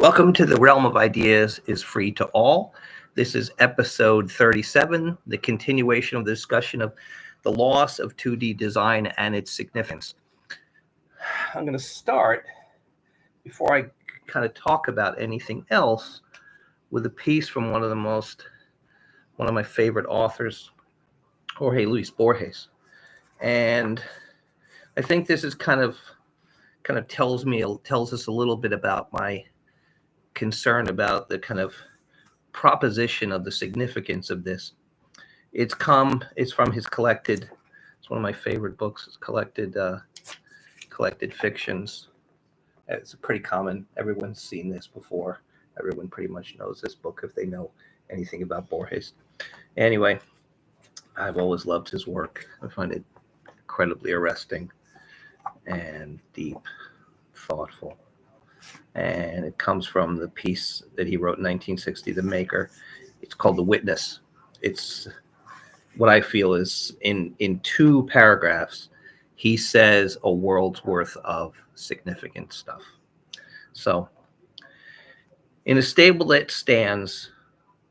Welcome to the Realm of Ideas is Free to All. This is episode 37, the continuation of the discussion of the loss of 2D design and its significance. I'm going to start, before I kind of talk about anything else, with a piece from one of my favorite authors, Jorge Luis Borges. And I think this is kind of tells us a little bit about my concern about the kind of proposition of the significance of this. It's from his collected. It's one of my favorite books. It's collected fictions. It's pretty common. Everyone's seen this before. Everyone pretty much knows this book if they know anything about Borges. Anyway, I've always loved his work. I find it incredibly arresting and deep, thoughtful. And it comes from the piece that he wrote in 1960, The Maker. It's called The Witness. It's what I feel is in two paragraphs, he says a world's worth of significant stuff. So, in a stable that stands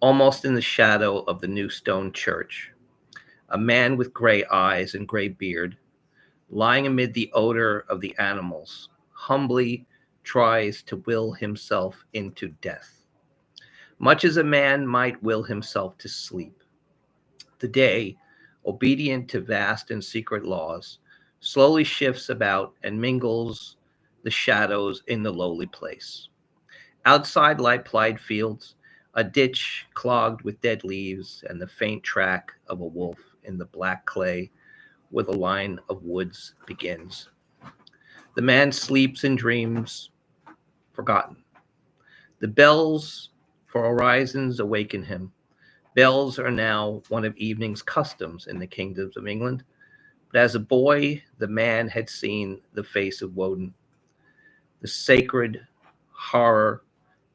almost in the shadow of the new stone church, a man with gray eyes and gray beard, lying amid the odor of the animals, humbly tries to will himself into death, much as a man might will himself to sleep. The day, obedient to vast and secret laws, slowly shifts about and mingles the shadows in the lowly place. Outside lie plied fields, a ditch clogged with dead leaves, and the faint track of a wolf in the black clay where the line of woods begins. The man sleeps and dreams, forgotten. The bells for horizons awaken him. Bells are now one of evening's customs in the kingdoms of England. But as a boy, the man had seen the face of Woden, the sacred horror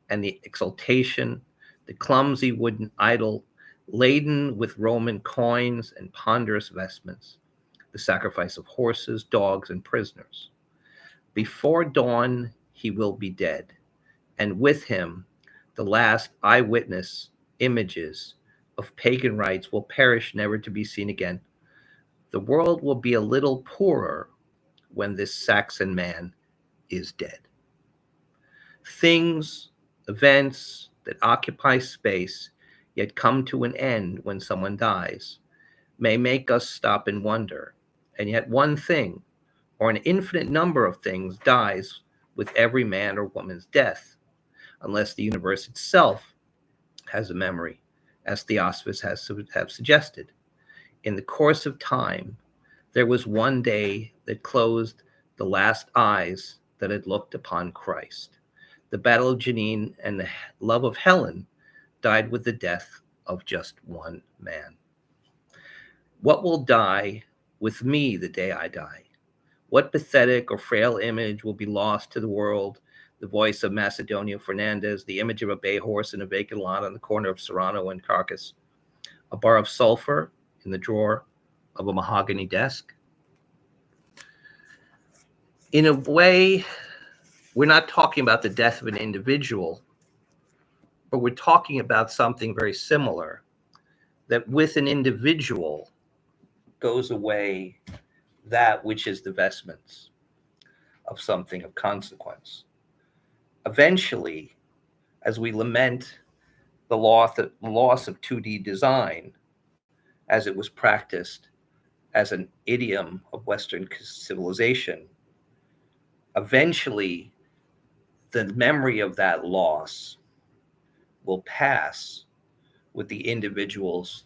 and the exaltation, the clumsy wooden idol laden with Roman coins and ponderous vestments, the sacrifice of horses, dogs, and prisoners. Before dawn, he will be dead, and with him, the last eyewitness images of pagan rites will perish, never to be seen again. The world will be a little poorer when this Saxon man is dead. Things, events that occupy space, yet come to an end when someone dies, may make us stop and wonder, and yet one thing, or an infinite number of things, dies with every man or woman's death, unless the universe itself has a memory, as Theosophus have suggested. In the course of time, there was one day that closed the last eyes that had looked upon Christ. The battle of Jenin and the love of Helen died with the death of just one man. What will die with me the day I die? What pathetic or frail image will be lost to the world? The voice of Macedonio Fernandez, the image of a bay horse in a vacant lot on the corner of Serrano and Carcass, a bar of sulfur in the drawer of a mahogany desk. In a way, we're not talking about the death of an individual, but we're talking about something very similar, that with an individual goes away that which is the vestments of something of consequence. Eventually, as we lament the loss of 2D design as it was practiced as an idiom of Western civilization, eventually the memory of that loss will pass with the individuals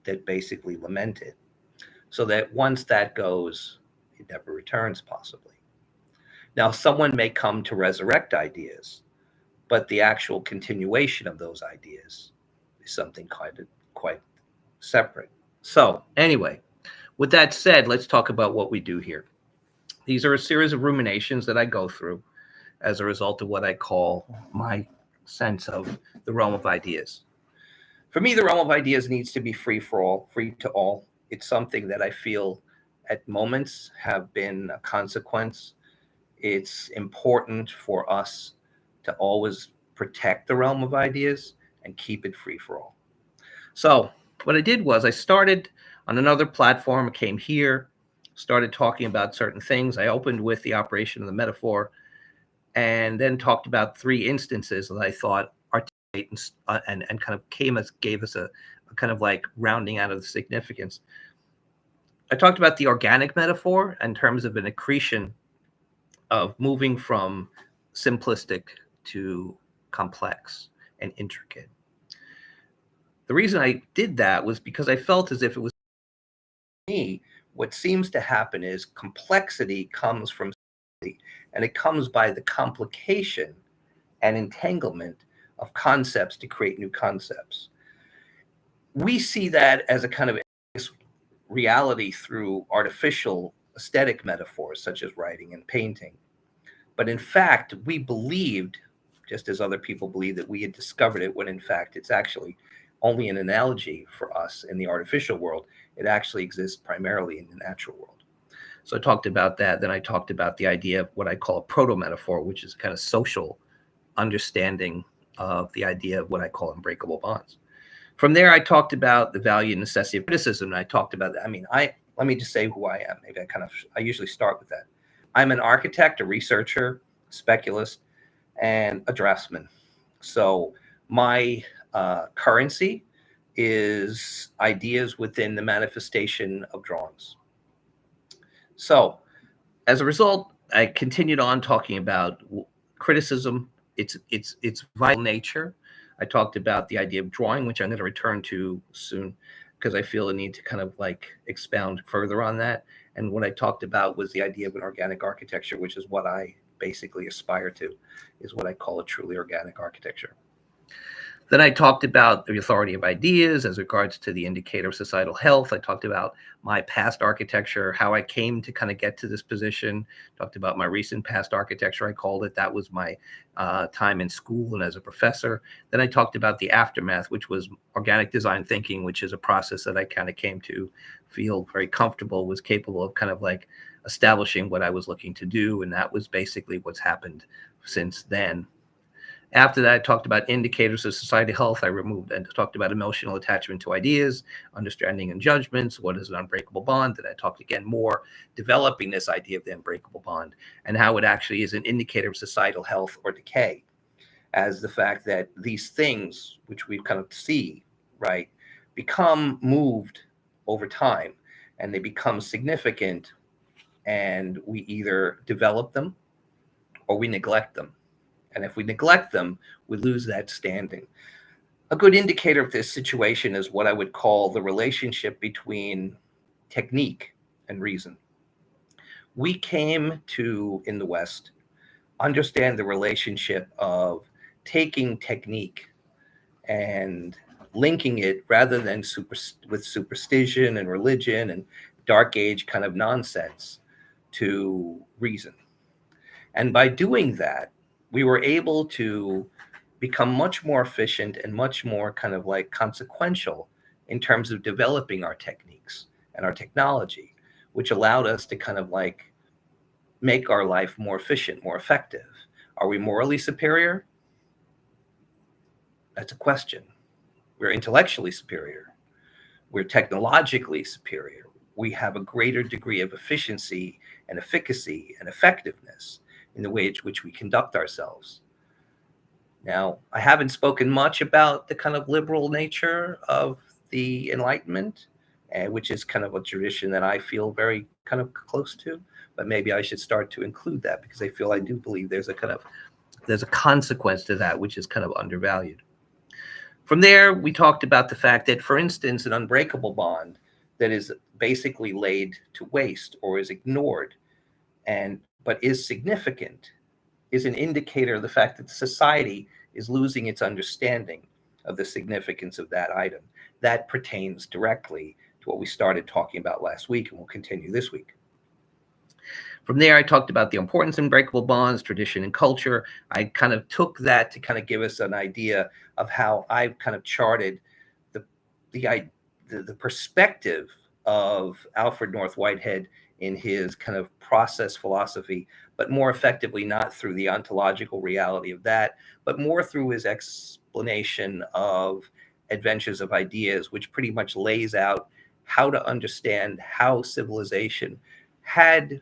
that basically lament it, so that once that goes, it never returns, possibly. Now, someone may come to resurrect ideas, but the actual continuation of those ideas is something quite separate. So, anyway, with that said, let's talk about what we do here. These are a series of ruminations that I go through as a result of what I call my sense of the realm of ideas. For me, the realm of ideas needs to be free for all, free to all. It's something that I feel at moments have been a consequence. It's important for us to always protect the realm of ideas and keep it free for all. So what I did was I started on another platform, came here, started talking about certain things. I opened with the operation of the metaphor, and then talked about three instances that I thought articulate and kind of gave us a kind of like rounding out of the significance. I talked about the organic metaphor in terms of an accretion of moving from simplistic to complex and intricate. The reason I did that was because I felt as if it was me. What seems to happen is complexity comes from simplicity, and it comes by the complication and entanglement of concepts to create new concepts. We see that as a kind of reality through artificial aesthetic metaphors such as writing and painting. But in fact, we believed, just as other people believed, that we had discovered it, when in fact it's actually only an analogy for us in the artificial world. It actually exists primarily in the natural world. So I talked about that. Then I talked about the idea of what I call a proto-metaphor, which is kind of social understanding of the idea of what I call unbreakable bonds. From there, I talked about the value and necessity of criticism. And I talked about that. I mean, let me just say who I am. Maybe I usually start with that. I'm an architect, a researcher, speculist, and a draftsman. So my currency is ideas within the manifestation of drawings. So as a result, I continued on talking about criticism, its vital nature. I talked about the idea of drawing, which I'm going to return to soon because I feel a need to kind of like expound further on that. And what I talked about was the idea of an organic architecture, which is what I basically aspire to, is what I call a truly organic architecture. Then I talked about the authority of ideas as regards to the indicator of societal health. I talked about my past architecture, how I came to kind of get to this position. Talked about my recent past architecture, I called it. That was my time in school and as a professor. Then I talked about the aftermath, which was organic design thinking, which is a process that I kind of came to feel very comfortable, was capable of kind of like establishing what I was looking to do. And that was basically what's happened since then. After that, I talked about indicators of society health. I removed and talked about emotional attachment to ideas, understanding and judgments. What is an unbreakable bond? And I talked again more developing this idea of the unbreakable bond and how it actually is an indicator of societal health or decay, as the fact that these things, which we kind of see, right, become moved over time and they become significant, and we either develop them or we neglect them. And if we neglect them, we lose that standing. A good indicator of this situation is what I would call the relationship between technique and reason. We came to, in the West, understand the relationship of taking technique and linking it, rather than with superstition and religion and dark age kind of nonsense, to reason. And by doing that, we were able to become much more efficient and much more kind of like consequential in terms of developing our techniques and our technology, which allowed us to kind of like make our life more efficient, more effective. Are we morally superior? That's a question. We're intellectually superior. We're technologically superior. We have a greater degree of efficiency and efficacy and effectiveness in the way in which we conduct ourselves. Now, I haven't spoken much about the kind of liberal nature of the Enlightenment, which is kind of a tradition that I feel very kind of close to, but maybe I should start to include that, because I do believe there's a consequence to that which is kind of undervalued. From there, we talked about the fact that, for instance, an unbreakable bond that is basically laid to waste or is ignored but is significant, is an indicator of the fact that society is losing its understanding of the significance of that item. That pertains directly to what we started talking about last week and will continue this week. From there, I talked about the importance of unbreakable bonds, tradition and culture. I kind of took that to kind of give us an idea of how I've kind of charted the perspective of Alfred North Whitehead in his kind of process philosophy, but more effectively not through the ontological reality of that, but more through his explanation of Adventures of Ideas, which pretty much lays out how to understand how civilization had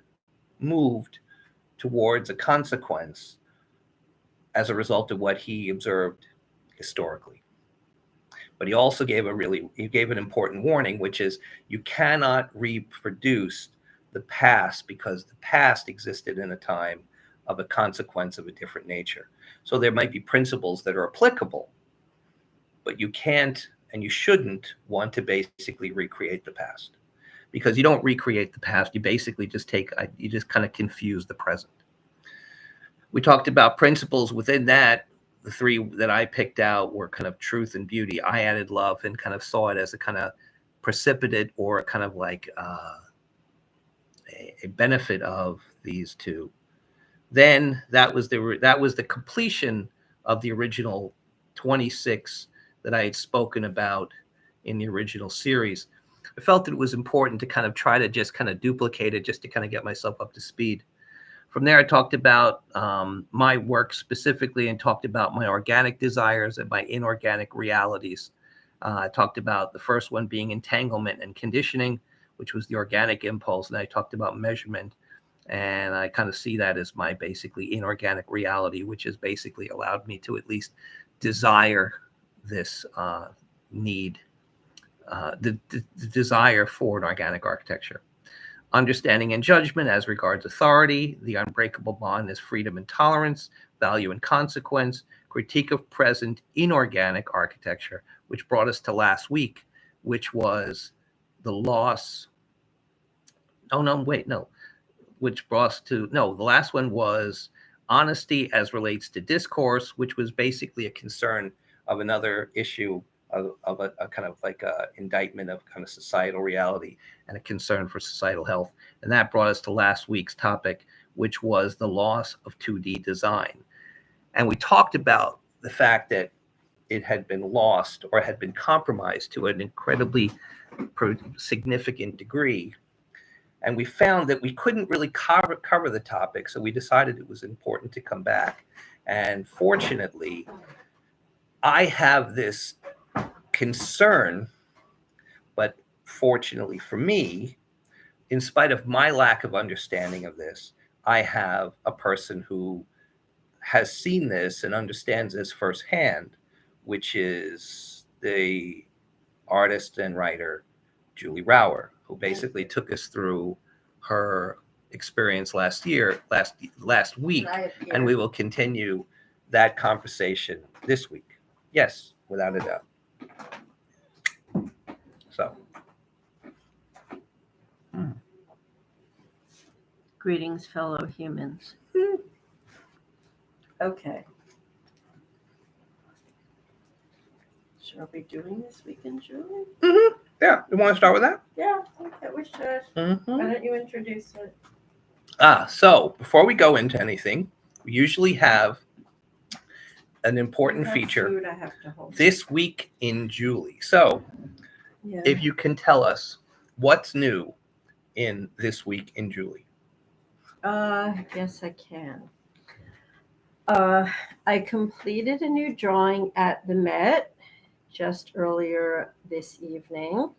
moved towards a consequence as a result of what he observed historically. But he also gave an important warning, which is you cannot reproduce the past because the past existed in a time of a consequence of a different nature. So there might be principles that are applicable, but you can't and you shouldn't want to basically recreate the past, because you don't recreate the past. You basically just you just kind of confuse the present. We talked about principles within that. The three that I picked out were kind of truth and beauty. I added love and kind of saw it as a kind of precipitate or kind of like a benefit of these two. Then that was the completion of the original 26 that I had spoken about in the original series. I felt it was important to kind of try to just kind of duplicate it just to kind of get myself up to speed. From there, I talked about my work specifically and talked about my organic desires and my inorganic realities. I talked about the first one being entanglement and conditioning, which was the organic impulse. And I talked about measurement. And I kind of see that as my basically inorganic reality, which has basically allowed me to at least desire this need, the desire for an organic architecture. Understanding and judgment as regards authority. The unbreakable bond is freedom and tolerance, value and consequence. Critique of present inorganic architecture, which brought us to last week, which was the loss. Which brought us to, the last one was honesty as relates to discourse, which was basically a concern of another issue of a kind of like a indictment of kind of societal reality and a concern for societal health. And that brought us to last week's topic, which was the loss of 2D design. And we talked about the fact that it had been lost or had been compromised to an incredibly significant degree. And we found that we couldn't really cover the topic, so we decided it was important to come back. And fortunately, I have this concern, but fortunately for me, in spite of my lack of understanding of this, I have a person who has seen this and understands this firsthand, which is the artist and writer Julie Rauer, who basically took us through her experience last week, and we will continue that conversation this week. Yes, without a doubt. So, greetings, fellow humans. Okay. Shall we be doing this weekend, Julie? Mm-hmm. Yeah, you want to start with that? Yeah, I think that we should. Mm-hmm. Why don't you introduce it? So before we go into anything, we usually have an important feature Food I have to hold. this week in Julie. So if you can tell us what's new in this week in Julie. Yes, I can. I completed a new drawing at the Met just earlier this evening.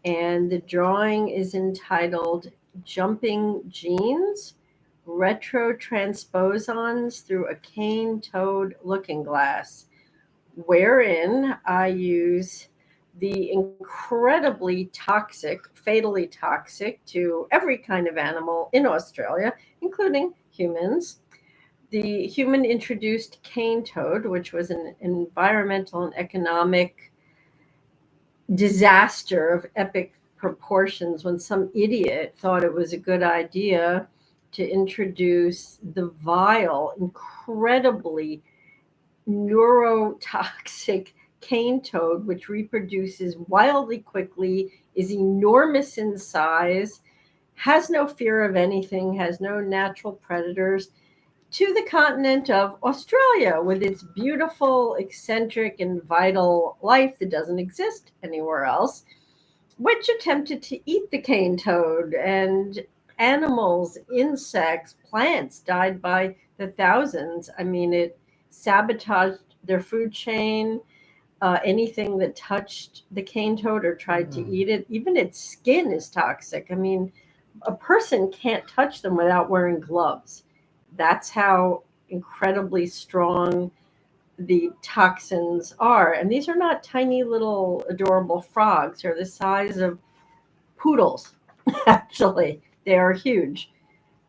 And the drawing is entitled Jumping Genes, Retro Transposons Through a Cane-Toed Looking Glass, wherein I use the incredibly toxic, fatally toxic to every kind of animal in Australia, including humans, the human-introduced cane toad, which was an environmental and economic disaster of epic proportions when some idiot thought it was a good idea to introduce the vile, incredibly neurotoxic cane toad, which reproduces wildly quickly, is enormous in size, has no fear of anything, has no natural predators, to the continent of Australia with its beautiful, eccentric, and vital life that doesn't exist anywhere else, which attempted to eat the cane toad and animals, insects, plants died by the thousands. I mean, it sabotaged their food chain. Anything that touched the cane toad or tried to eat it, even its skin is toxic. I mean, a person can't touch them without wearing gloves. That's how incredibly strong the toxins are. And these are not tiny little adorable frogs. They're the size of poodles, actually. They are huge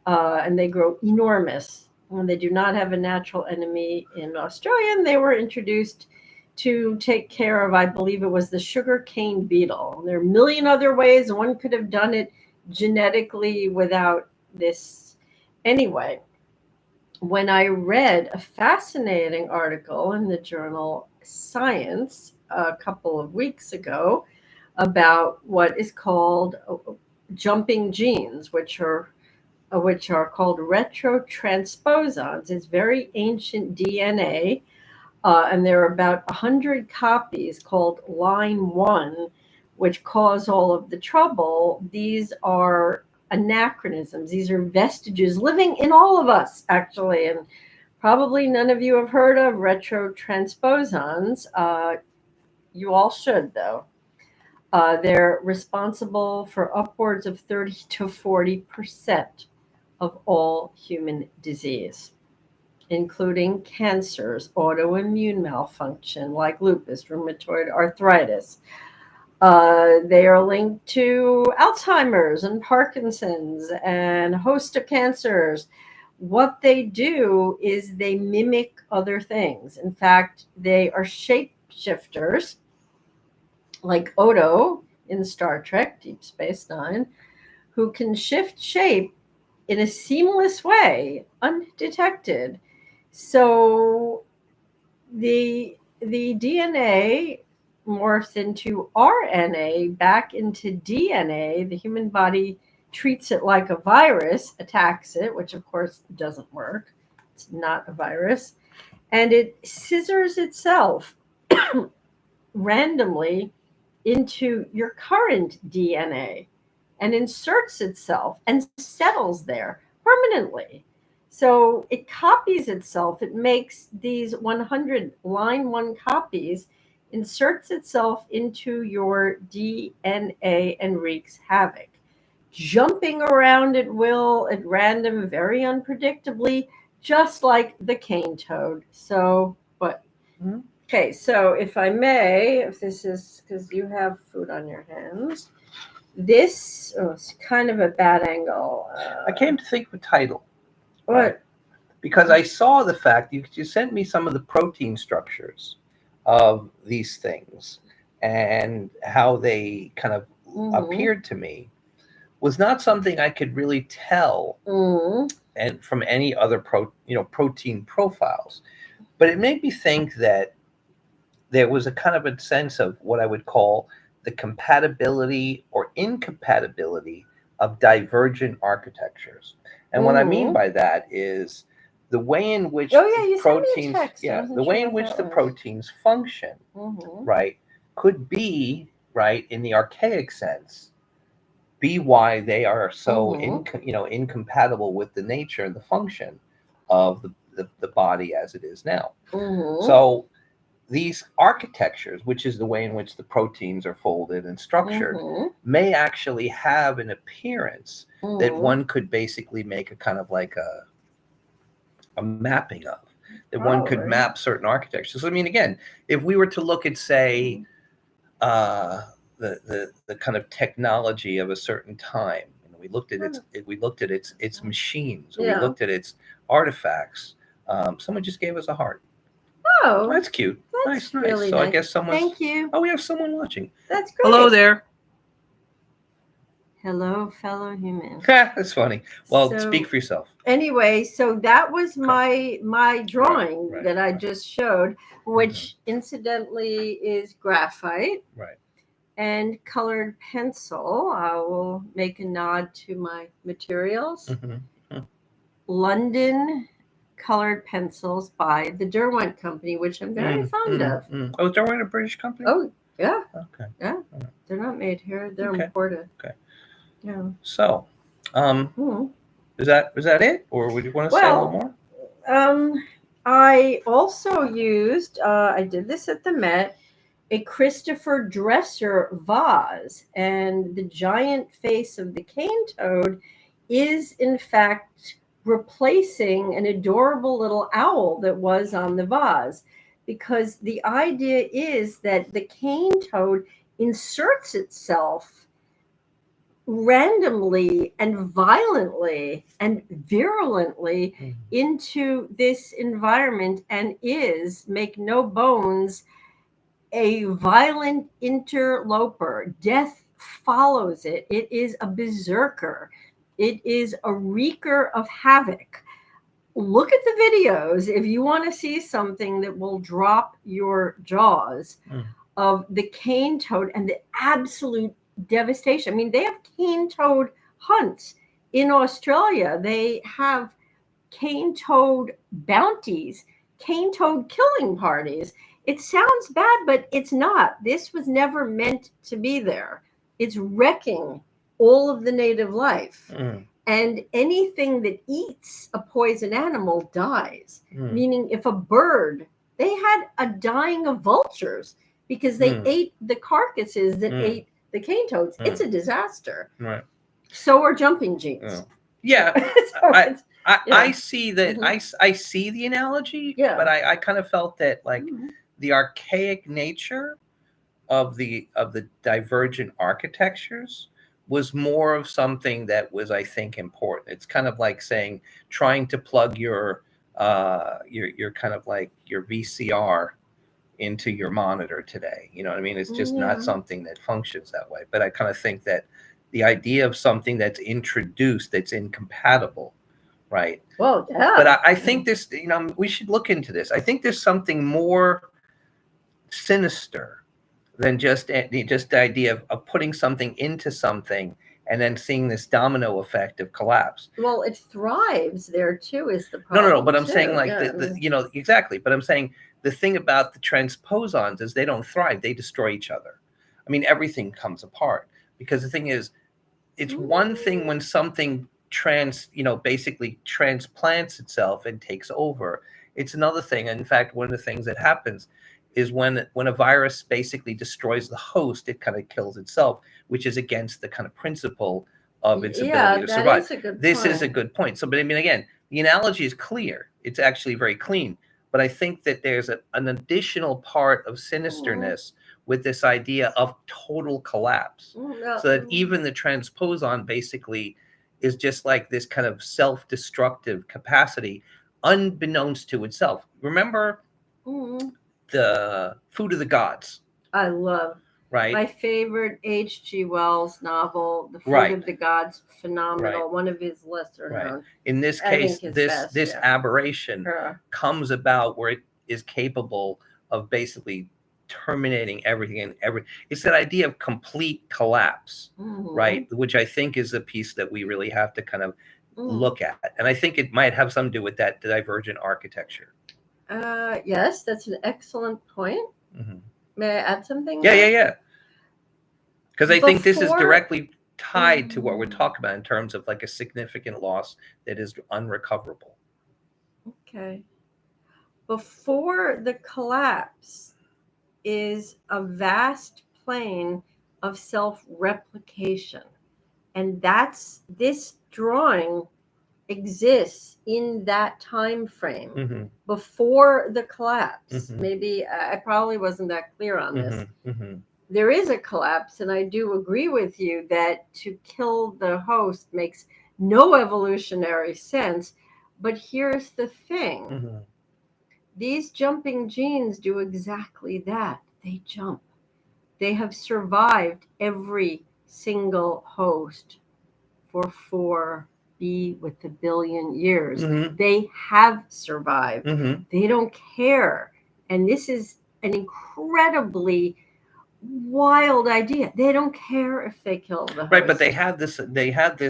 and they grow enormous. And they do not have a natural enemy in Australia. And they were introduced to take care of, I believe it was the sugar cane beetle. There are a million other ways one could have done it genetically without this. Anyway, when I read a fascinating article in the journal Science a couple of weeks ago about what is called jumping genes, which are called retrotransposons. It's very ancient DNA, and there are about 100 copies called line 1, which cause all of the trouble. These are anachronisms. These are vestiges living in all of us, actually, and probably none of you have heard of retrotransposons. You all should, though. They're responsible for upwards of 30 to 40% of all human disease, including cancers, autoimmune malfunction like lupus, rheumatoid arthritis. They are linked to Alzheimer's and Parkinson's and a host of cancers. What they do is they mimic other things. In fact, they are shapeshifters, like Odo in Star Trek Deep Space Nine, who can shift shape in a seamless way, undetected. So the DNA morphs into RNA back into DNA. The human body treats it like a virus, attacks it, which of course doesn't work. It's not a virus. And it scissors itself randomly into your current DNA and inserts itself and settles there permanently. So it copies itself. It makes these 100 line 1 copies, inserts itself into your DNA and wreaks havoc, jumping around at will, at random, very unpredictably, just like the cane toad. So, what? Mhm. Okay, so if I may, if this is because you have food on your hands, this it's kind of a bad angle. I came to think of a title. What? Right? Because I saw the fact you sent me some of the protein structures of these things and how they kind of appeared to me was not something I could really tell and from any other protein profiles. But it made me think that there was a kind of a sense of what I would call the compatibility or incompatibility of divergent architectures. And what I mean by that is the way in which you proteins, sent me the way in which the proteins function, right, could be, right, in the archaic sense, be why they are so incompatible with the nature and the function of the body as it is now. So these architectures, which is the way in which the proteins are folded and structured, may actually have an appearance that one could basically make a kind of like a mapping of, that one could map certain architectures. So, I mean, again, if we were to look at, say, the kind of technology of a certain time, we looked at its machines, or we looked at its artifacts. Someone just gave us a heart. Oh, that's cute. That's nice. really So nice. I guess someone's. Thank you. Oh, we have someone watching. That's great. Hello there. Hello, fellow human. That's funny. Well, So- speak for yourself. Anyway, so that was my drawing Right, that I right. just showed, which incidentally is graphite Right. and colored pencil. I will make a nod to my materials. London colored pencils by the Derwent Company, which I'm very fond of. Oh, is Derwent a British company? Oh, yeah. Okay. Yeah. They're not made here. They're Okay. imported. Okay. Yeah. So, Hmm. is that it, or would you want to say a little Well, more? I also used, I did this at the Met, a Christopher Dresser vase, and the giant face of the cane toad is, in fact, replacing an adorable little owl that was on the vase. Because the idea is that the cane toad inserts itself randomly and violently and virulently into this environment and is, make no bones, a violent interloper. Death follows it. It is a berserker. It is a wreaker of havoc. Look at the videos if you want to see something that will drop your jaws Mm. of the cane toad and the absolute devastation. I mean, they have cane toad hunts in Australia. They have cane toad bounties, cane toad killing parties. It sounds bad, but it's not. This was never meant to be there. It's wrecking all of the native life. Mm. And anything that eats a poison animal dies. Mm. Meaning, if a bird, they had a dying of vultures because they ate the carcasses that ate the cane toads. It's a disaster. Right. So are jumping jeans. Yeah. So I see that. Mhm. I see the analogy, Yeah. but I kind of felt that like Mhm. the archaic nature of the divergent architectures was more of something that was, I think, important. It's kind of like saying trying to plug your kind of like your VCR into your monitor today. You know what I mean? It's just not something that functions that way. But I kind of think that the idea of something that's introduced that's incompatible, right? Well, yeah. But I think this, we should look into this. I think there's something more sinister than just the idea of putting something into something and then seeing this domino effect of collapse. Well, it thrives there too, is the No, problem. but I'm saying too. like Yeah. exactly. But I'm saying the thing about the transposons is they don't thrive; they destroy each other. I mean, everything comes apart because the thing is, it's one thing when something basically transplants itself and takes over. It's another thing. In fact, one of the things that happens is when a virus basically destroys the host, it kind of kills itself, which is against the kind of principle of its ability to survive. Is a good This point. is a good point. So, but I mean, again, the analogy is clear. It's actually very clean. But I think that there's an additional part of sinisterness with this idea of total collapse. So that even the transposon basically is just like this kind of self-destructive capacity, unbeknownst to itself. Remember the Food of the Gods? I love. Right. My favorite H.G. Wells novel, The Food Right. of the Gods, phenomenal. Right. One of his lesser known. In this I case, think his this best, this yeah. aberration Yeah. comes about where it is capable of basically terminating everything and it's that idea of complete collapse, right? Which I think is a piece that we really have to kind of look at. And I think it might have something to do with that divergent architecture. Yes, that's an excellent point. May I add something? Yeah. Because I think this is directly tied to what we're talking about in terms of like a significant loss that is unrecoverable. Okay. Before the collapse is a vast plane of self-replication. And this drawing exists in that time frame before the collapse. Maybe I probably wasn't that clear on this. There is a collapse, and I do agree with you that to kill the host makes no evolutionary sense. But here's the thing. These jumping genes do exactly that. They jump. They have survived every single host for 4B with a billion years. They have survived. They don't care. And this is an incredibly wild idea. They don't care if they kill the host. Right, but they have this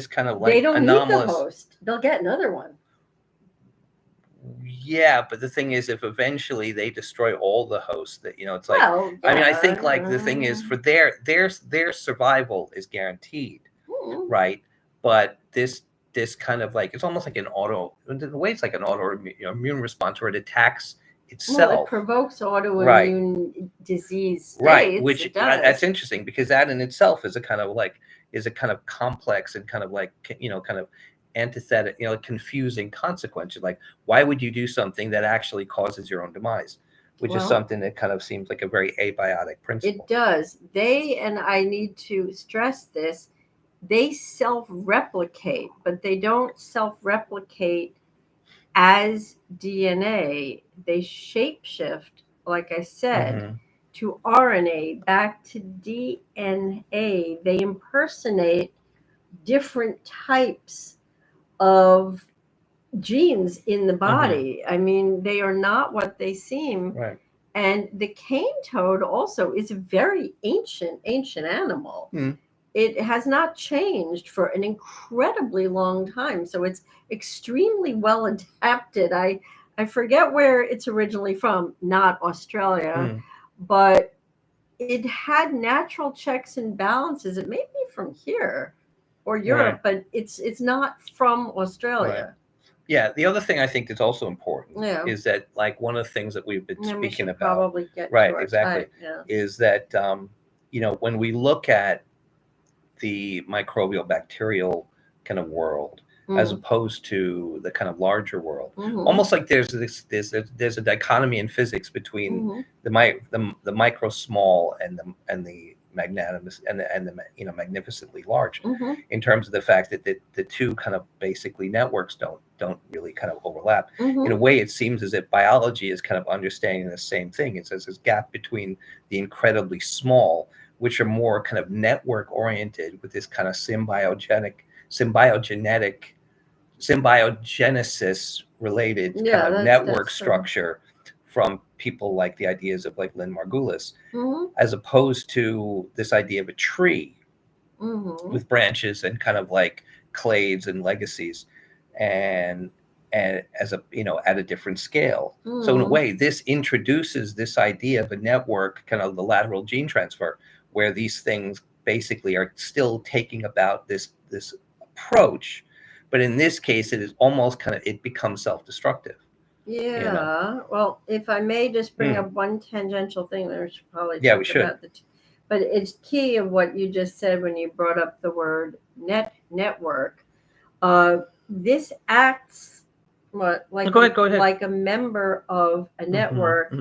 kind of like they don't anomalous... need the host. They'll get another one. Yeah, but the thing is, if eventually they destroy all the hosts, that it's like, I mean, I think like the thing is for their survival is guaranteed, right? But this kind of like, it's almost like an auto, in a way it's like an autoimmune response where it attacks Well, it itself. provokes Right. autoimmune disease Right, states. which It does. that's interesting because that in itself is a kind of complex and kind of like, kind of antithetic, confusing consequence. Like, why would you do something that actually causes your own demise? Which is Well, something that kind of seems like a very abiotic principle. It does. They, and I need to stress this, they self-replicate, but they don't self-replicate as DNA. They shapeshift, like I said, Mhm. to RNA, back to DNA. They impersonate different types of genes in the body. I mean, they are not what they seem. Right. And the cane toad also is a very ancient animal. Mm. It has not changed for an incredibly long time. So it's extremely well adapted. I forget where it's originally from, not Australia, Mm. but it had natural checks and balances. It may be from here or Europe, but it's not from Australia. Yeah, the other thing I think that's also important Yeah. is that, like, one of the things that we've been And we speaking should about, probably get right, to our exactly, type. Yeah. is that when we look at the microbial bacterial kind of world as opposed to the kind of larger world, almost like there's a dichotomy in physics between the micro small and the magnanimous and the magnificently large, in terms of the fact that the two kind of basically networks don't really kind of overlap. In a way, it seems as if biology is kind of understanding the same thing. It says this gap between the incredibly small, which are more kind of network oriented with this kind of symbiogenesis related kind of network structure from people like the ideas of like Lynn Margulis, as opposed to this idea of a tree with branches and kind of like clades and legacies, and as a at a different scale. So in a way, this introduces this idea of a network, kind of the lateral gene transfer, where these things basically are still taking about this approach, but in this case, it is almost it becomes self-destructive. Yeah. Well, if I may just bring up one tangential thing, that we should probably Yeah, talk we should. about but it's key of what you just said when you brought up the word network. This acts like Go ahead. like a member of a network.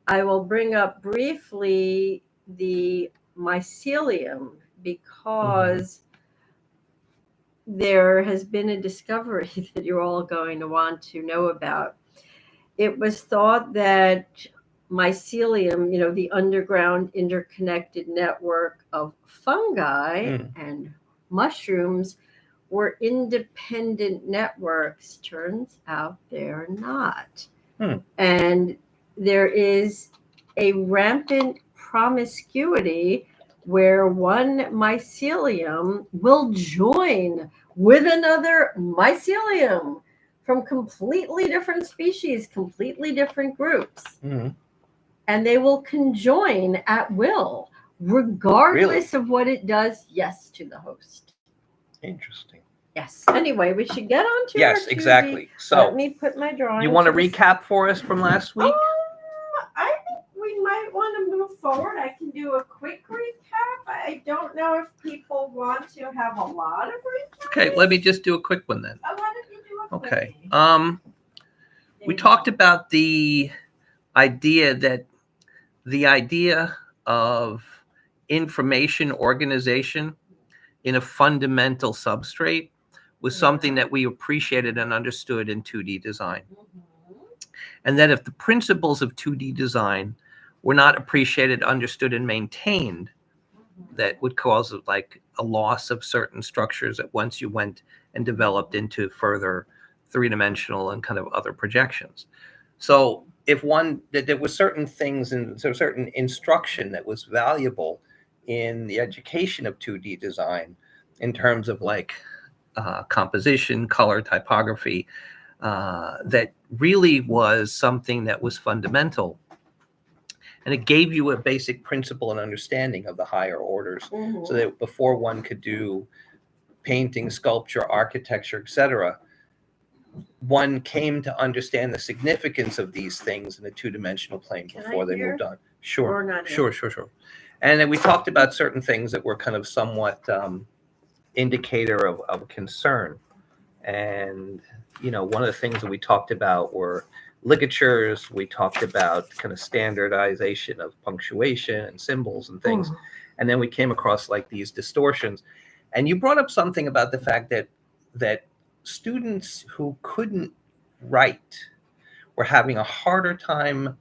I will bring up briefly the mycelium because there has been a discovery that you're all going to want to know about. It was thought that mycelium, the underground interconnected network of fungi and mushrooms, were independent networks. Turns out they're not. And there is a rampant promiscuity where one mycelium will join with another mycelium from completely different species, completely different groups. And they will conjoin at will, regardless of what it does, to the host. Interesting. Yes. Anyway, we should get on to Yes, our 2D. exactly. So let me put my drawing. You want to recap for us from last week? I think we might want to move forward. I can do a quick recap. I don't know if people want to have a lot of recaps. Okay, let me just do a quick one then. Why don't you do a Okay. quickie? We talked about the idea of information organization in a fundamental substrate was something that we appreciated and understood in 2D design. And that if the principles of 2D design were not appreciated, understood, and maintained, that would cause like a loss of certain structures that once you went and developed into further three-dimensional and kind of other projections. So if that there were certain things and so certain instruction that was valuable in the education of 2D design in terms of like composition, color, typography, that really was something that was fundamental. And it gave you a basic principle and understanding of the higher orders, so that before one could do painting, sculpture, architecture, etc., one came to understand the significance of these things in a two-dimensional plane Can before I they hear? moved on. Or Sure, not sure, sure, sure. And then we talked about certain things that were kind of somewhat indicator of concern. And, one of the things that we talked about were ligatures. We talked about kind of standardization of punctuation and symbols and things. And then we came across like these distortions. And you brought up something about the fact that students who couldn't write were having a harder time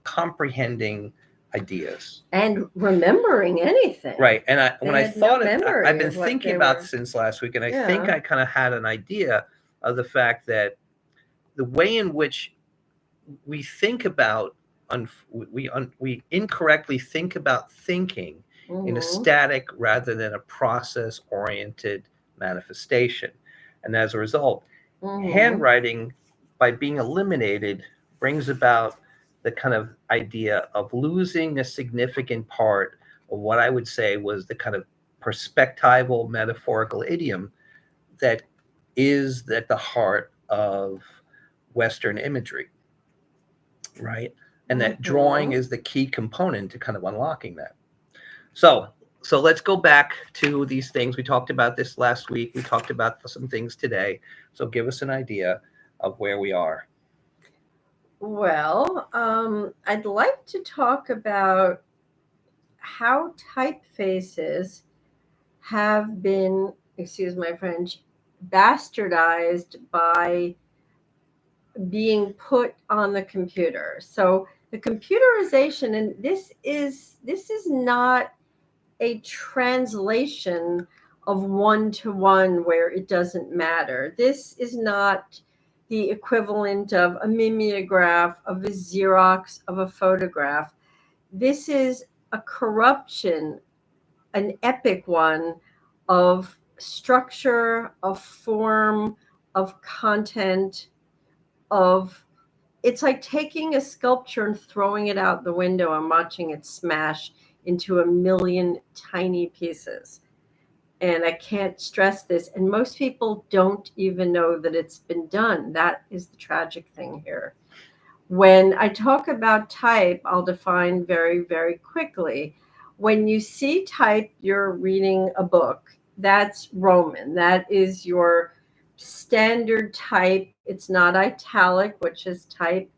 comprehending ideas. And remembering anything. Right. And when I had thought no it, memory I've been of what thinking they about were. since last week, and I Yeah. think I kind of had an idea of the fact that the way in which we think about we incorrectly think about thinking in a static rather than a process oriented manifestation. And as a result, handwriting, by being eliminated, brings about the kind of idea of losing a significant part of what I would say was the kind of perspectival metaphorical idiom that is at the heart of Western imagery, right? And that drawing is the key component to kind of unlocking that. So let's go back to these things. We talked about this last week. We talked about some things today. So give us an idea of where we are. Well, I'd like to talk about how typefaces have been, excuse my French, bastardized by being put on the computer. So the computerization, and this is not a translation of one-to-one where it doesn't matter. This is not the equivalent of a mimeograph, of a Xerox, of a photograph. This is a corruption, an epic one, of structure, of form, of content, of it's like taking a sculpture and throwing it out the window and watching it smash into a million tiny pieces. And I can't stress this. And most people don't even know that it's been done. That is the tragic thing here. When I talk about type, I'll define very, very quickly. When you see type, you're reading a book. That's Roman. That is your standard type. It's not italic, which is type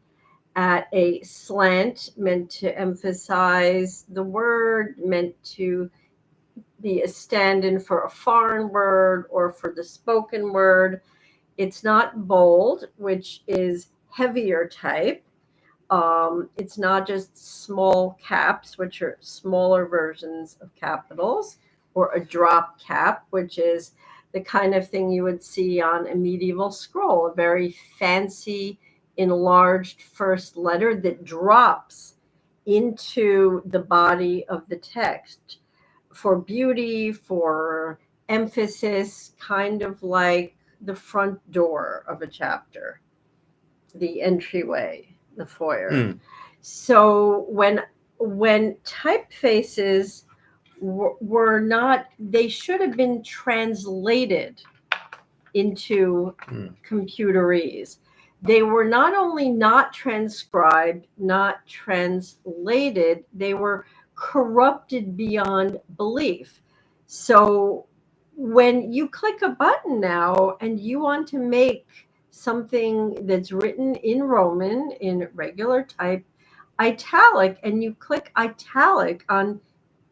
at a slant, meant to emphasize the word, meant to be a stand-in for a foreign word or for the spoken word. It's not bold, which is heavier type. It's not just small caps, which are smaller versions of capitals, or a drop cap, which is the kind of thing you would see on a medieval scroll, a very fancy enlarged first letter that drops into the body of the text for beauty, for emphasis, kind of like the front door of a chapter, the entryway, the foyer. So when typefaces were not, they should have been translated into computerese. They were not only not transcribed, not translated, they were corrupted beyond belief. So when you click a button now and you want to make something that's written in Roman, in regular type, italic, and you click italic on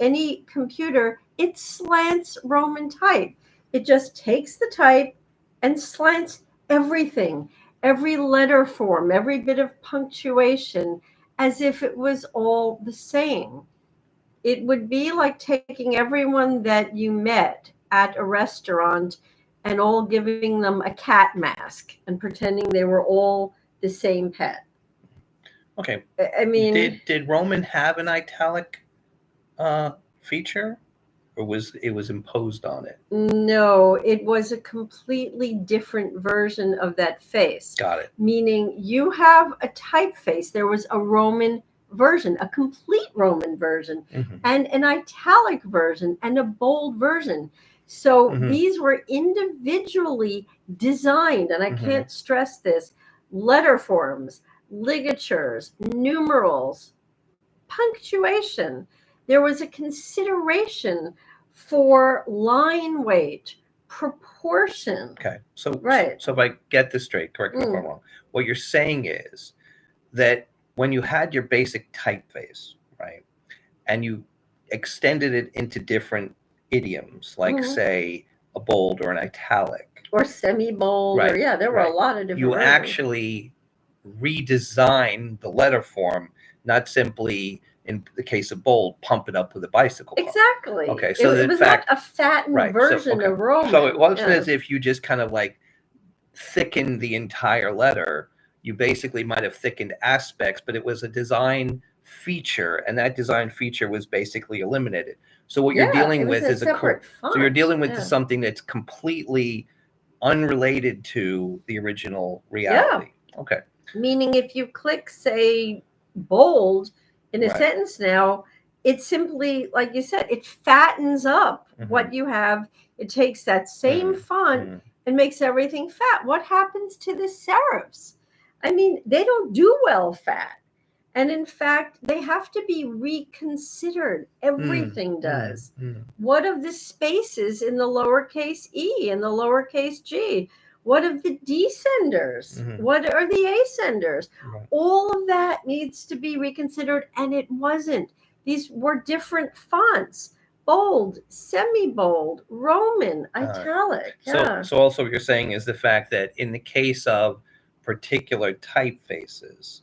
any computer, it slants Roman type. It just takes the type and slants everything, every letter form, every bit of punctuation, as if it was all the same. It would be like taking everyone that you met at a restaurant and all giving them a cat mask and pretending they were all the same pet. Okay. I mean, did Roman have an italic feature, or was it imposed on it? No, it was a completely different version of that face. Got it. Meaning you have a typeface. There was a Roman version, a complete Roman version, and an italic version, and a bold version. So Mhm. these were individually designed, and I Mhm. can't stress this, letter forms, ligatures, numerals, punctuation. There was a consideration for line weight, proportion. Okay. So, Right. so if I get this straight, correct me if I'm Mm. wrong. What you're saying is that when you had your basic typeface, right, and you extended it into different idioms, like Mhm. say a bold or an italic, Or semi-bold, or right, yeah, there were a right, lot of different you versions. actually redesign the letter form, not simply in the case of bold, pump it up with a bicycle pump. Exactly. Okay, so it in was fact, not a fattened right. So version okay, of Roman. so it wasn't Yeah. as if you just kind of like thickened the entire letter. You basically might have thickened aspects, but it was a design feature, and that design feature was basically eliminated. So what you're Yeah, dealing it was with a is separate font. so you're dealing with Yeah. something that's completely unrelated to the original reality. Okay. Meaning if you click, say, bold in a Right. sentence now, it simply, like you said, it fattens up Mhm. what you have. It takes that same font and makes everything fat. What happens to the serifs? I mean, they don't do well fat. And in fact, they have to be reconsidered. Everything does. What of the spaces in the lowercase e and the lowercase g? What of the descenders? Mhm. What are the ascenders? Right. All of that needs to be reconsidered, and it wasn't. These were different fonts: bold, semi-bold, Roman, italic. Yeah. So also what you're saying is the fact that in the case of particular typefaces,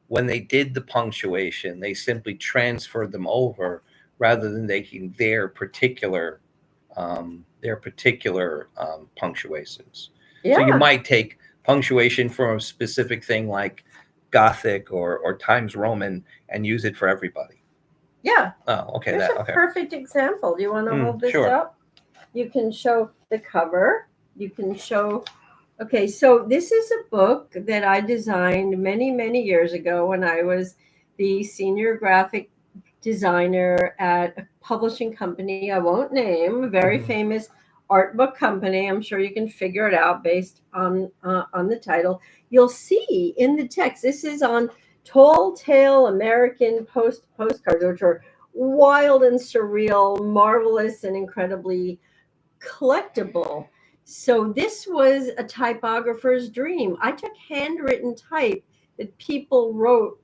when they did the punctuation, they simply transferred them over rather than making their particular punctuations. Yeah. So you might take punctuation from a specific thing like Gothic or Times Roman and use it for everybody. Yeah. Oh, okay. Here's a perfect example. Do you want to hold this sure. up? You can show the cover. You can show. Okay, so this is a book that I designed many, many years ago when I was the senior graphic designer at a publishing company I won't name, a very famous art book company. I'm sure you can figure it out based on the title. You'll see in the text, this is on Tall Tale American postcards, which are wild and surreal, marvelous and incredibly collectible. So this was a typographer's dream. I took handwritten type that people wrote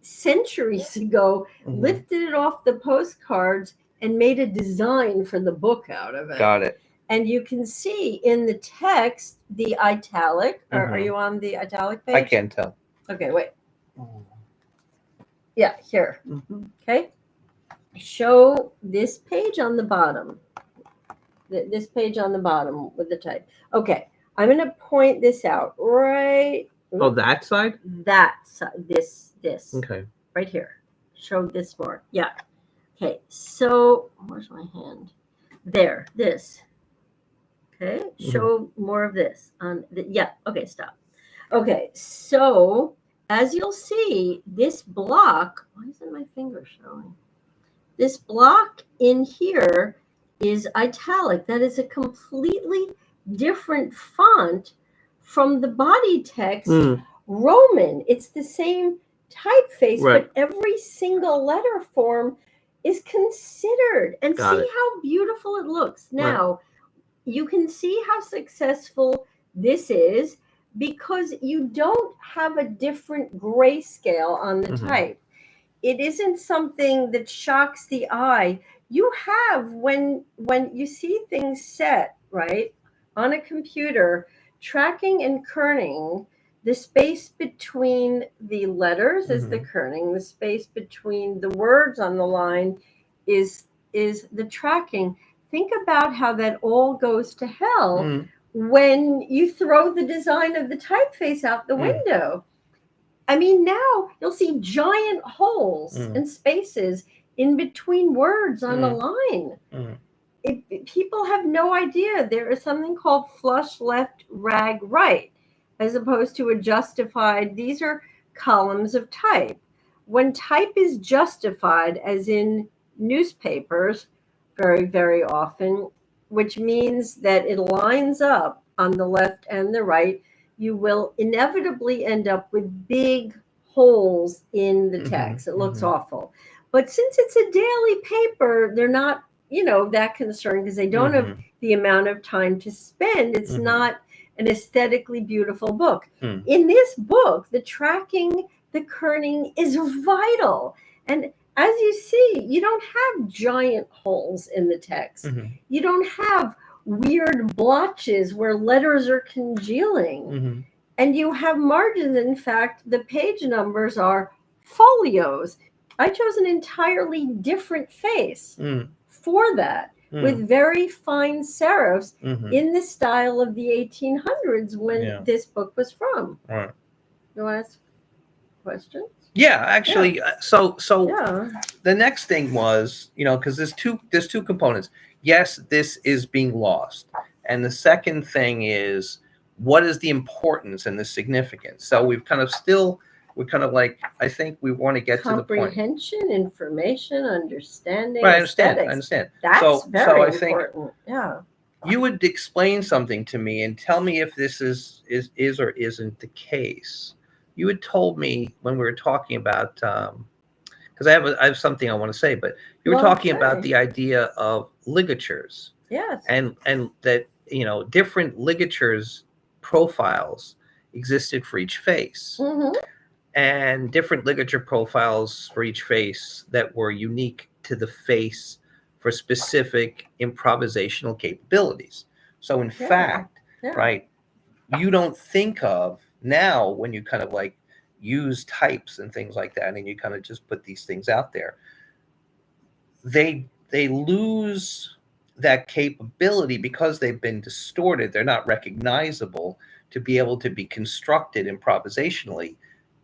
centuries ago, lifted it off the postcards, and made a design for the book out of it. Got it. And you can see in the text the italic. Are you on the italic page? I can't tell. Okay, wait. Yeah, here. Okay. Show this page on the bottom. This page on the bottom with the type. Okay, I'm going to point this out right. Oh, that side? That side. This. Okay. Right here. Show this more. Yeah. Okay, so where's my hand? There. This. Okay, show more of this. Yeah. Okay, stop. Okay, so as you'll see, this block. Why isn't my finger showing? This block in here is italic. That is a completely different font from the body text Roman. It's the same typeface, but every single letter form is considered. And see how beautiful it looks. Now, you can see how successful this is because you don't have a different grayscale on the type. It isn't something that shocks the eye. You have, when you see things set right on a computer, tracking and kerning, the space between the letters is the kerning, the space between the words on the line is the tracking. Think about how that all goes to hell when you throw the design of the typeface out the window. I mean, now you'll see giant holes and spaces in between words on a line. People have no idea there is something called flush left, rag right, as opposed to a justified. These are columns of type. When type is justified, as in newspapers, very, very often, which means that it lines up on the left and the right, you will inevitably end up with big holes in the text. It looks awful. But since it's a daily paper, they're not, that concerned because they don't have the amount of time to spend. It's not an aesthetically beautiful book. In this book, the tracking, the kerning is vital. And as you see, you don't have giant holes in the text. You don't have weird blotches where letters are congealing. And you have margins. In fact, the page numbers are folios. I chose an entirely different face for that, with very fine serifs in the style of the 1800s when this book was from. Right. You want to ask questions? Yeah, actually, so Yeah. the next thing was, because there's two components. Yes, this is being lost, and the second thing is, what is the importance and the significance? So we're kind of like, I think we want to get to the point. Comprehension, information, understanding, Right, I aesthetics. understand. That's very I think important. Yeah. you would explain something to me and tell me if this is or isn't the case. You had told me when we were talking about, because I have something I want to say, but you were talking about the idea of ligatures. Yes. And that, different ligatures profiles existed for each face. And different ligature profiles for each face that were unique to the face for specific improvisational capabilities. So in fact, right, you don't think of now when you kind of like use types and things like that, and you kind of just put these things out there, they lose that capability because they've been distorted. They're not recognizable to be able to be constructed improvisationally,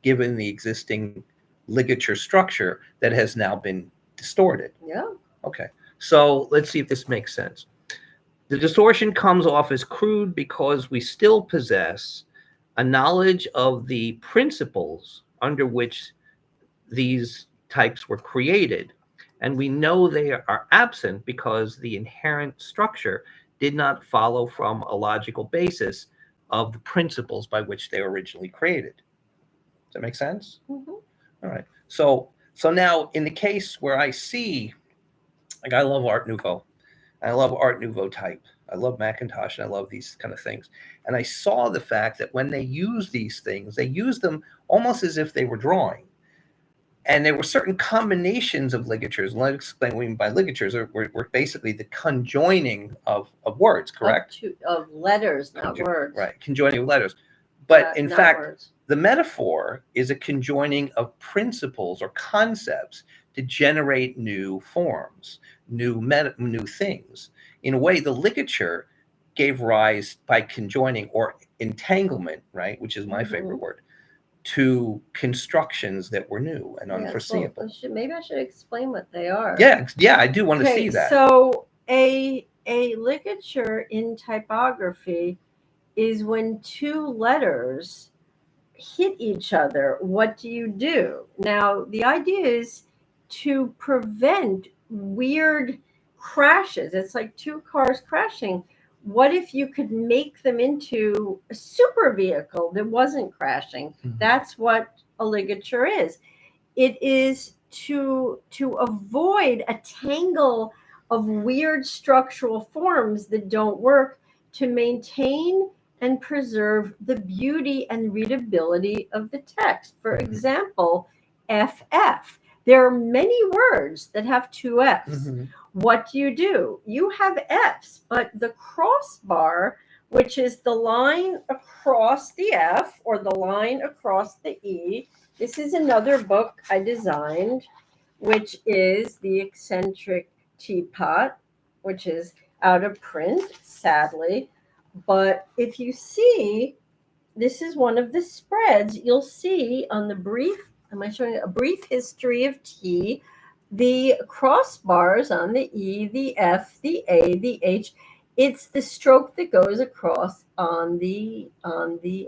given the existing ligature structure that has now been distorted. Yeah. Okay. So let's see if this makes sense. The distortion comes off as crude because we still possess a knowledge of the principles under which these types were created. And we know they are absent because the inherent structure did not follow from a logical basis of the principles by which they were originally created. Does that make sense? All right. So now in the case where I see, like, I love Art Nouveau. I love Art Nouveau type. I love Macintosh, and I love these kind of things. And I saw the fact that when they use these things, they use them almost as if they were drawing. And there were certain combinations of ligatures. Let me explain what I mean by ligatures. Were basically the conjoining of words, correct? Of letters, not words. Right, conjoining of letters. But in fact, words. The metaphor is a conjoining of principles or concepts to generate new forms, new things. In a way, the ligature gave rise by conjoining or entanglement, right, which is my favorite word, to constructions that were new and unforeseeable. Maybe I should explain what they are. Yeah, I do want to see that. So a ligature in typography is when two letters hit each other. What do you do? Now, the idea is to prevent weird crashes. It's like two cars crashing. What if you could make them into a super vehicle that wasn't crashing? That's what a ligature is. It is to avoid a tangle of weird structural forms that don't work, to maintain and preserve the beauty and readability of the text. For example, FF. There are many words that have two F's. What do? You have F's, but the crossbar, which is the line across the F or the line across the E. This is another book I designed, which is The Eccentric Teapot, which is out of print, sadly. But if you see, this is one of the spreads. You'll see on the brief, am I showing a brief history of tea, the crossbars on the E, the F, the A, the H. It's the stroke that goes across on the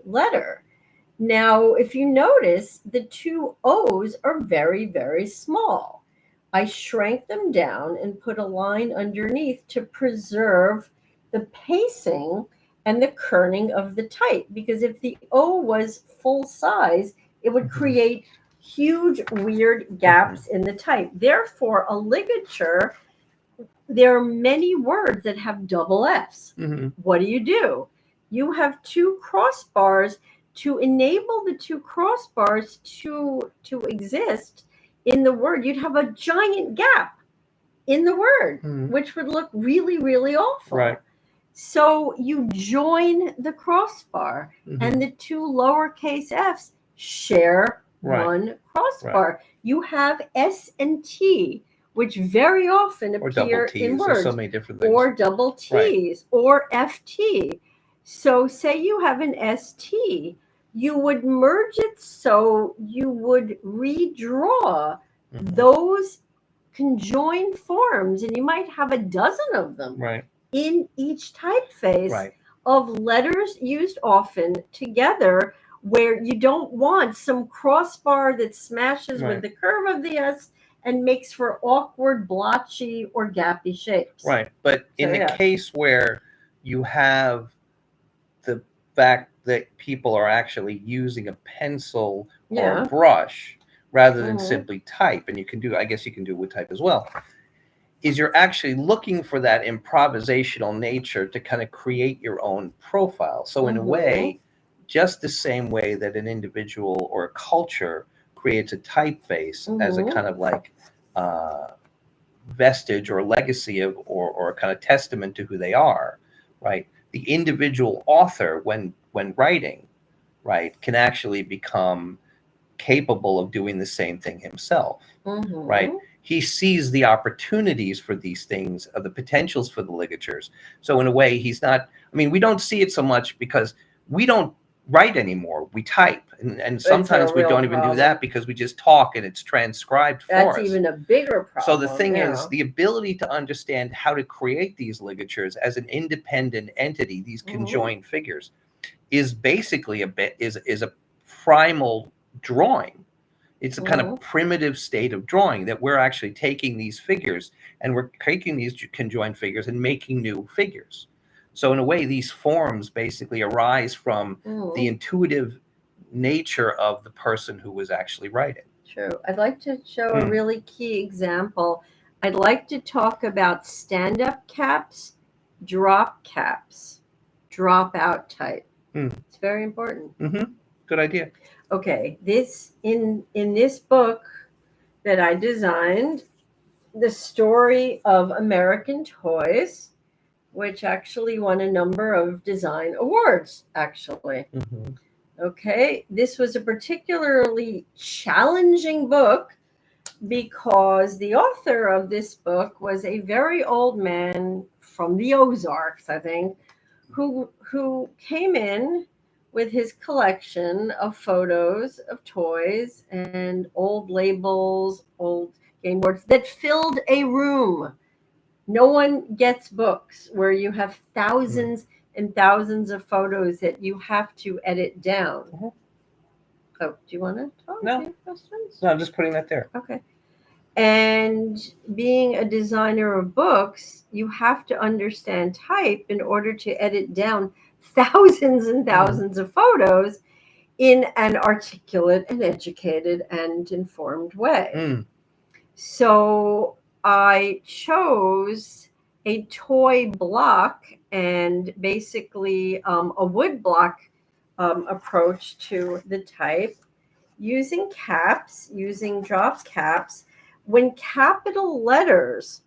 letter. Now, if you notice, the two O's are very, very small. I shrank them down and put a line underneath to preserve the pacing and the kerning of the type. Because if the O was full size, it would create huge, weird gaps in the type. Therefore, a ligature, there are many words that have double F's. What do? You have two crossbars to enable the two crossbars to exist in the word. You'd have a giant gap in the word, which would look really, really awful. Right. So you join the crossbar, and the two lowercase f's share one crossbar. You have S and T, which very often appear in words. There's so many different things. Or double T's, or FT. So say you have an ST, you would merge it so you would redraw those conjoined forms, and you might have a dozen of them in each typeface of letters used often together, where you don't want some crossbar that smashes with the curve of the S and makes for awkward, blotchy, or gappy shapes. Right. But in the case where you have the fact that people are actually using a pencil or a brush rather than simply type, and I guess you can do it with type as well, is you're actually looking for that improvisational nature to kind of create your own profile. So in a way, just the same way that an individual or a culture creates a typeface as a kind of like vestige or legacy of, or a kind of testament to who they are, right? The individual author, when writing, right, can actually become capable of doing the same thing himself, right? He sees the opportunities for these things, the potentials for the ligatures. So in a way, he's not, we don't see it so much because we don't write anymore. We type. And sometimes we don't even do that because we just talk and it's transcribed for us. That's even a bigger problem. So the thing is, the ability to understand how to create these ligatures as an independent entity, these conjoined figures, is basically is a primal drawing. It's a kind of primitive state of drawing that we're actually taking these figures and we're taking these conjoined figures and making new figures. So in a way, these forms basically arise from the intuitive nature of the person who was actually writing. True. I'd like to show a really key example. I'd like to talk about stand-up caps, drop caps, drop out type. It's very important. Good idea. Okay, in this book that I designed, The Story of American Toys, which actually won a number of design awards, actually. Okay, this was a particularly challenging book because the author of this book was a very old man from the Ozarks, I think, who came in with his collection of photos of toys and old labels, old game boards that filled a room. No one gets books where you have thousands and thousands of photos that you have to edit down. Oh, do you want to talk? No. Any questions? No, I'm just putting that there. Okay. And being a designer of books, you have to understand type in order to edit down thousands and thousands of photos in an articulate and educated and informed way. So I chose a toy block and basically a wood block approach to the type, using caps, using drop caps. When capital letters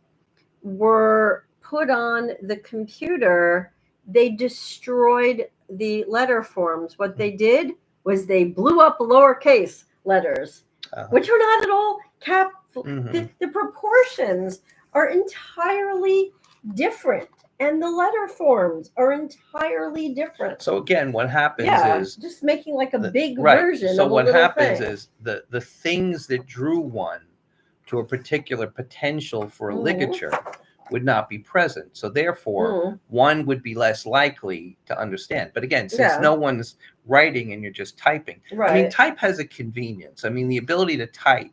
were put on the computer, they destroyed the letter forms. What they did was they blew up lowercase letters, which are not at all cap. The proportions are entirely different, and the letter forms are entirely different. So again, what happens is just making like a big version. So of what a happens thing. is the things that drew one to a particular potential for a ligature would not be present. So therefore, one would be less likely to understand. But again, since no one's writing and you're just typing, Right. type has a convenience. The ability to type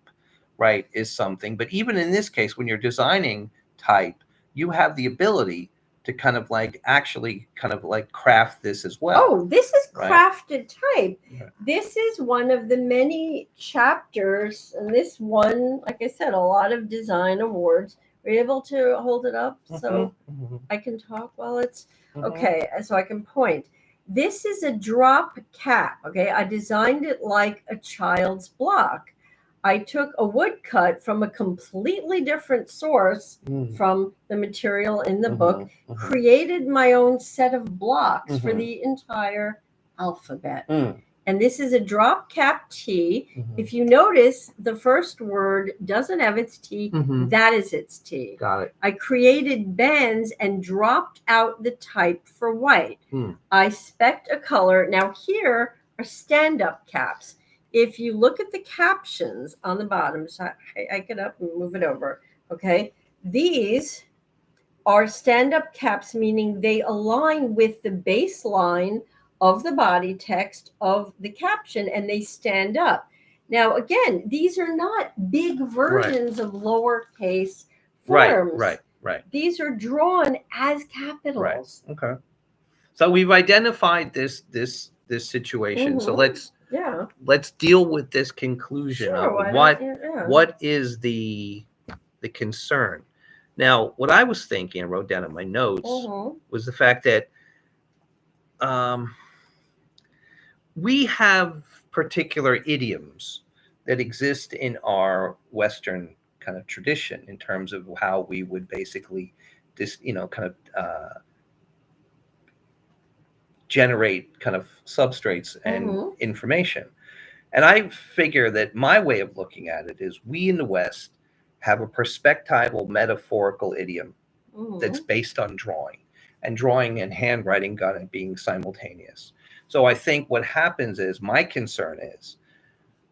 right, is something. But even in this case, when you're designing type, you have the ability to kind of like actually kind of like craft this as well. Oh, this is right? crafted type. Right. This is one of the many chapters, and this won, like I said, a lot of design awards. Are you able to hold it up so I can talk while it's okay? So I can point. This is a drop cap. Okay, I designed it like a child's block. I took a woodcut from a completely different source from the material in the book, created my own set of blocks for the entire alphabet. And this is a drop cap T. If you notice, the first word doesn't have its T. That is its T. Got it. I created bands and dropped out the type for white. I spec'd a color. Now here are stand-up caps. If you look at the captions on the bottom, so I get up and move it over. Okay. These are stand-up caps, meaning they align with the baseline of the body text of the caption and they stand up. Now, again, these are not big versions of lowercase forms. Right. These are drawn as capitals. Right. Okay. So we've identified this situation. So let's deal with this conclusion Sure, of what is the concern. Now, what I was thinking, I wrote down in my notes, was the fact that we have particular idioms that exist in our Western kind of tradition in terms of how we would basically generate kind of substrates and information. And I figure that my way of looking at it is we in the West have a perspectival metaphorical idiom that's based on drawing, and drawing and handwriting got it being simultaneous. So I think what happens is, my concern is,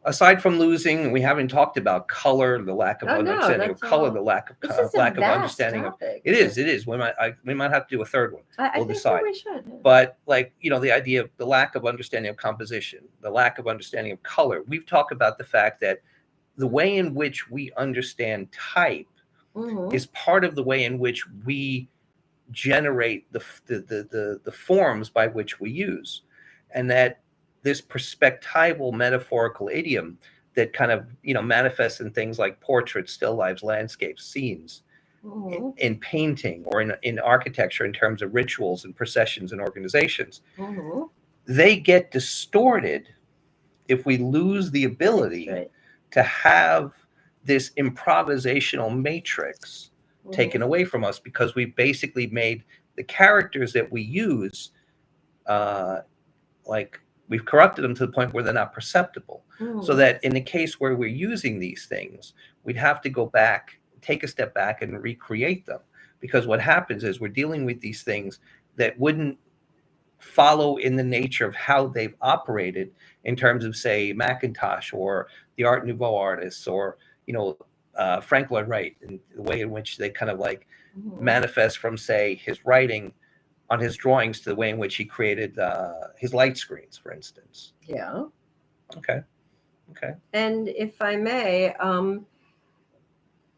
aside from losing, we haven't talked about color, the lack of understanding of color, the lack of understanding of it is. We might have to do a third one. We'll decide. We should. But the idea of the lack of understanding of composition, the lack of understanding of color. We've talked about the fact that the way in which we understand type is part of the way in which we generate the forms by which we use, and that this perspectival metaphorical idiom that kind of manifests in things like portraits, still lifes, landscapes, scenes, in painting, or in architecture, in terms of rituals and processions and organizations, they get distorted if we lose the ability to have this improvisational matrix taken away from us, because we basically made the characters that we use we've corrupted them to the point where they're not perceptible. So that in the case where we're using these things, we'd have to go back, take a step back, and recreate them. Because what happens is we're dealing with these things that wouldn't follow in the nature of how they've operated in terms of, say, Macintosh or the Art Nouveau artists, or Frank Lloyd Wright, and the way in which they kind of manifest from, say, his writing on his drawings to the way in which he created his light screens, for instance. Yeah. Okay. And if I may,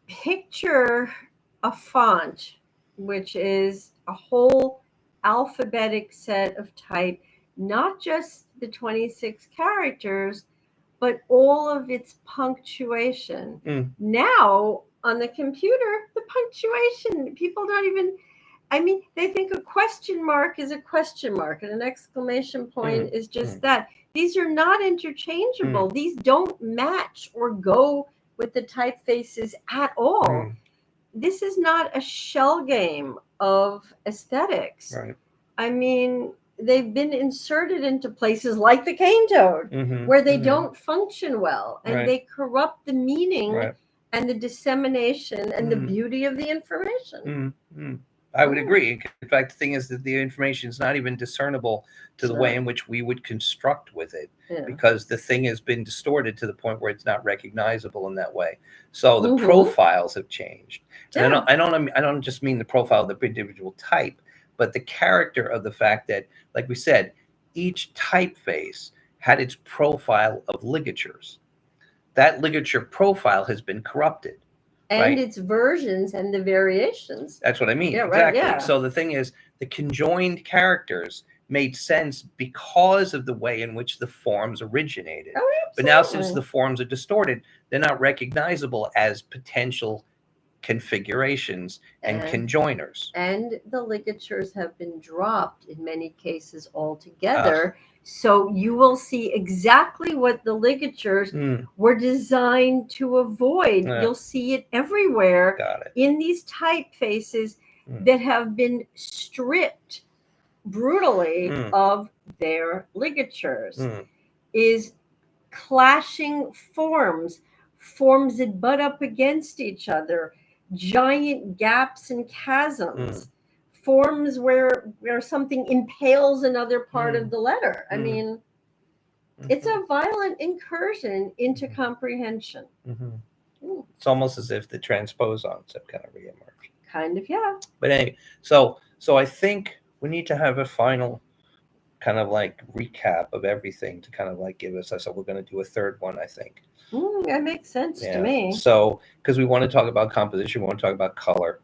picture a font, which is a whole alphabetic set of type, not just the 26 characters, but all of its punctuation. Now, on the computer, the punctuation, people don't even, they think a question mark is a question mark and an exclamation point is just that. These are not interchangeable. These don't match or go with the typefaces at all. This is not a shell game of aesthetics. Right. They've been inserted into places like the cane toad, where they don't function well, and they corrupt the meaning and the dissemination and the beauty of the information. I would agree. In fact, the thing is that the information is not even discernible to the way in which we would construct with it, because the thing has been distorted to the point where it's not recognizable in that way. So the profiles have changed. And I don't just mean the profile of the individual type, but the character of the fact that, like we said, each typeface had its profile of ligatures. that ligature profile has been corrupted. And right? its versions and the variations. That's what I mean. Yeah, right, exactly. yeah. So the thing is, the conjoined characters made sense because of the way in which the forms originated. Oh, But now, since absolutely. the forms are distorted, they're not recognizable as potential configurations and conjoiners. And the ligatures have been dropped in many cases altogether. So you will see exactly what the ligatures were designed to avoid. Yeah. You'll see it everywhere Got it. in these typefaces that have been stripped brutally of their ligatures. Is clashing forms that butt up against each other, giant gaps and chasms, forms where something impales another part of the letter. I mean, it's a violent incursion into comprehension. It's almost as if the transposons have kind of reemerged. Kind of, yeah. But anyway, so I think we need to have a final kind of like recap of everything to kind of like give us. So we're going to do a third one, I think. That makes sense to me. So because we want to talk about composition, we want to talk about color,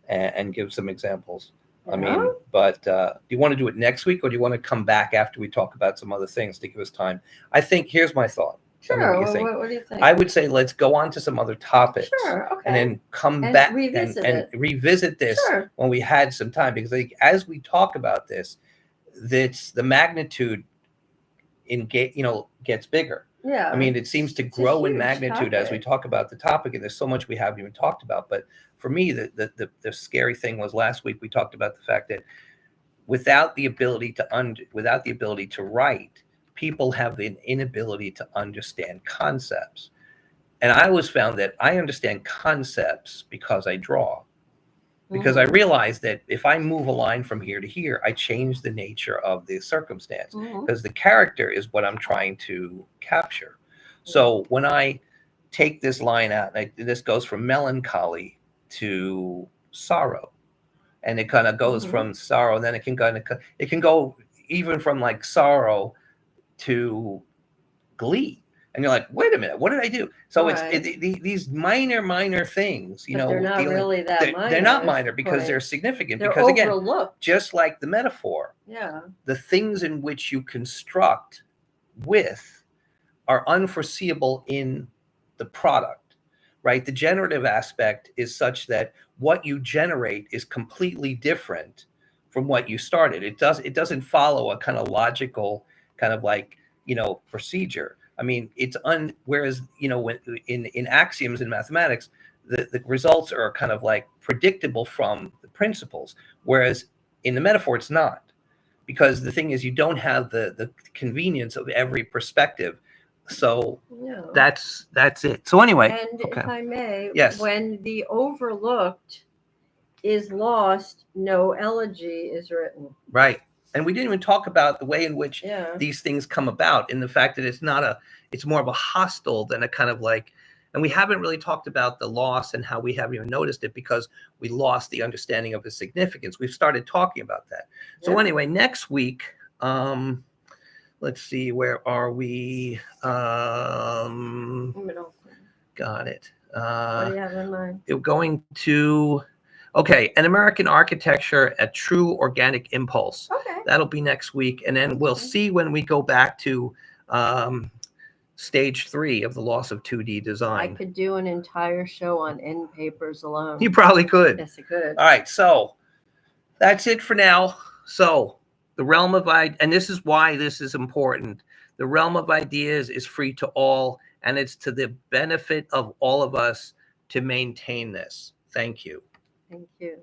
and give some examples. I mean, but do you want to do it next week, or do you want to come back after we talk about some other things to give us time? I think here's my thought. Sure. What do you think? I would say let's go on to some other topics. Sure. Okay. And then come back and revisit this when we had some time, because like, as we talk about this, the magnitude gets bigger. Yeah. I mean, it seems to grow in magnitude as we talk about the topic, and there's so much we haven't even talked about. But for me, the scary thing was last week we talked about the fact that without the ability to write, people have an inability to understand concepts. And I always found that I understand concepts because I draw. Because I realized that if I move a line from here to here, I change the nature of the circumstance, because the character is what I'm trying to capture. So when I take this line out, this goes from melancholy to sorrow, and it kind of goes from sorrow, and then it can go even from like sorrow to glee. And you're like, wait a minute, what did I do? So these minor things, but they're not really that minor. They're not minor because they're significant. They're because overlooked. Again, just like the metaphor, the things in which you construct with are unforeseeable in the product, right? The generative aspect is such that what you generate is completely different from what you started. It doesn't follow a kind of logical kind of like, procedure. I mean, whereas, when in axioms in mathematics, the results are kind of like predictable from the principles, whereas in the metaphor, it's not, because the thing is, you don't have the convenience of every perspective. So that's it. So anyway, and if I may, yes, when the overlooked is lost, no elegy is written. Right. And we didn't even talk about the way in which these things come about, in the fact that it's more of a hostile than a kind of like, and we haven't really talked about the loss and how we haven't even noticed it because we lost the understanding of its significance. We've started talking about that. So anyway, next week, let's see, where are we? Middle. Got it. What do you have in mind? You're going to... Okay, An American Architecture, A True Organic Impulse. Okay. That'll be next week. And then we'll see when we go back to stage 3 of the loss of 2D design. I could do an entire show on end papers alone. You probably could. Yes, I could. All right, so that's it for now. So the realm of and this is why this is important. The realm of ideas is free to all, and it's to the benefit of all of us to maintain this. Thank you. Thank you.